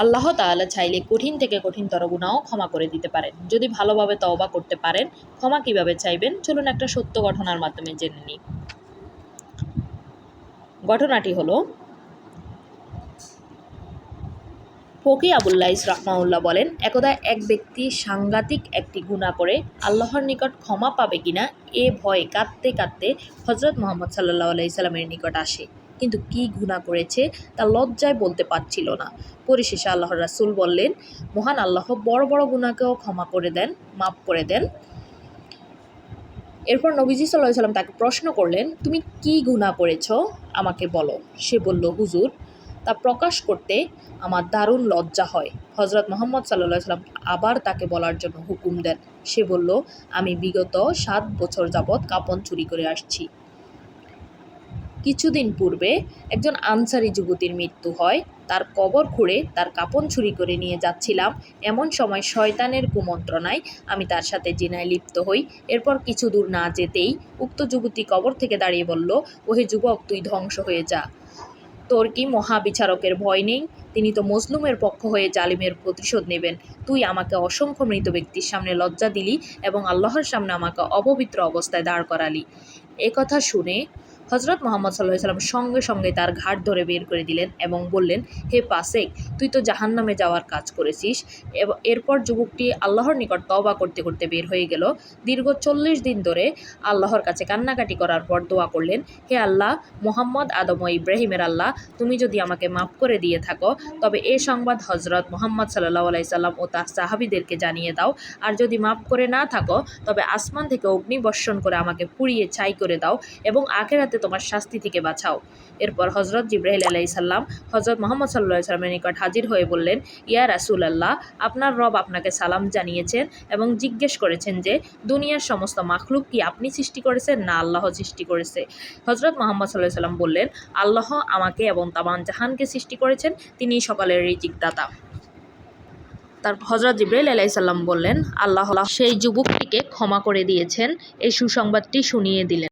আল্লাহ তাআলা চাইলে কঠিন থেকে কঠিনতর গুনাহও ক্ষমা করে দিতে পারেন। যদি ভালোভাবে তওবা করতে পারেন। ক্ষমা কিভাবে চাইবেন চলুন একটা সত্য ঘটনার মাধ্যমে জেনে নিই। ঘটনাটি হলো, ফকি আবুল্লাইস রাহমাহুল্লাহ বলেন, একদা এক ব্যক্তি সাংঘাতিক একটি গুনাহ করে আল্লাহর নিকট ক্ষমা পাবে কিনা এ ভয়ে কাঁদতে কাঁদতে হযরত মুহাম্মদ সাল্লাল্লাহু আলাইহি সাল্লামের নিকট আসে। কিন্তু কি গুনাহ করেছে তা লজ্জায় বলতে পারছিল না। পরিশেষে আল্লাহর রাসূল বললেন, মহান আল্লাহ বড় বড় গুনাহকেও ক্ষমা করে দেন, মাফ করে দেন। এরপর নবীজি সাল্লাল্লাহু আলাইহি সাল্লাম তাকে প্রশ্ন করলেন, তুমি কি গুনাহ করেছ আমাকে বলো। সে বলল, হুজুর, তা প্রকাশ করতে আমার দারুণ লজ্জা হয়। হযরত মুহাম্মদ সাল্লাল্লাহু আলাইহি সাল্লাম আবার তাকে বলার জন্য হুকুম দেন। সে বলল, আমি বিগত 7 বছর যাবৎ কাপন চুরি করে আসছি। কিছুদিন পূর্বে একজন আনসারী যুবতীর মৃত্যু হয়। তার কবর খুঁড়ে তার কাপন চুরি করে নিয়ে যাচ্ছিলাম। এমন সময় শয়তানের কুমন্ত্রণায় আমি তার সাথে জিনায় লিপ্ত হই। এরপর কিছু দূর না যেতেই উক্ত যুবতী কবর থেকে দাঁড়িয়ে বলল, ওহে যুবক, তুই ধ্বংস হয়ে যা। তোর কি মহাবিচারকের ভয় নেই? তিনি তো মজলুমের পক্ষ হয়ে জালিমের প্রতিশোধ নেবেন। তুই আমাকে অসংখ্য মৃত ব্যক্তির সামনে লজ্জা দিলি এবং আল্লাহর সামনে আমাকে অপবিত্র অবস্থায় দাঁড় করালি। একথা শুনে হযরত মুহাম্মদ সাল্লাল্লাহু আলাইহি ওয়াসাল্লাম সঙ্গে সঙ্গে তার ঘাড় ধরে বের করে দিলেন এবং বললেন, হে ফাসেক, তুই তো জাহান্নামে যাওয়ার কাজ করেছিস। এরপর যুবকটি আল্লাহর নিকট তওবা করতে করতে বের হয়ে গেল। দীর্ঘ 40 দিন ধরে আল্লাহর কাছে কান্নাকাটি করার পর দোয়া করলেন, হে আল্লাহ, মুহাম্মদ, আদম ও ইব্রাহিমের আল্লাহ, তুমি যদি আমাকে মাফ করে দিয়ে থাকো তবে এ সংবাদ হযরত মুহাম্মদ সাল্লাল্লাহু আলাইহি সাল্লাম ও তার সাহাবীদেরকে জানিয়ে দাও। আর যদি মাফ করে না থাকো তবে আসমান থেকে অগ্নি বর্ষণ করে আমাকে পুড়িয়ে ছাই করে দাও এবং আখিরাতে তোমার শাস্তি থেকে বাঁচাও। এরপর হযরত জিবরাইল আলাইহিস সালাম হযরত মুহাম্মদ সাল্লাল্লাহু আলাইহি সাল্লামের নিকট হাজির হয়ে বললেন, ইয়া রাসূলুল্লাহ, আপনার রব আপনাকে সালাম জানিয়েছেন এবং জিজ্ঞেস করেছেন যে দুনিয়ার সমস্ত মাখলুক কি আপনি সৃষ্টি করেছেন না আল্লাহ সৃষ্টি করেছে? হযরত মুহাম্মদ সাল্লাল্লাহু আলাইহি সাল্লাম বললেন, আল্লাহ আমাকে এবং তামাম জাহানকে সৃষ্টি করেছেন, তিনি সকলের রিজিক দাতা। তারপর হযরত জিবরাইল আলাইহিস সালাম বললেন, আল্লাহ সেই যুবকটিকে ক্ষমা করে দিয়েছেন। এই সুসংবাদটি শুনিয়ে দিলেন।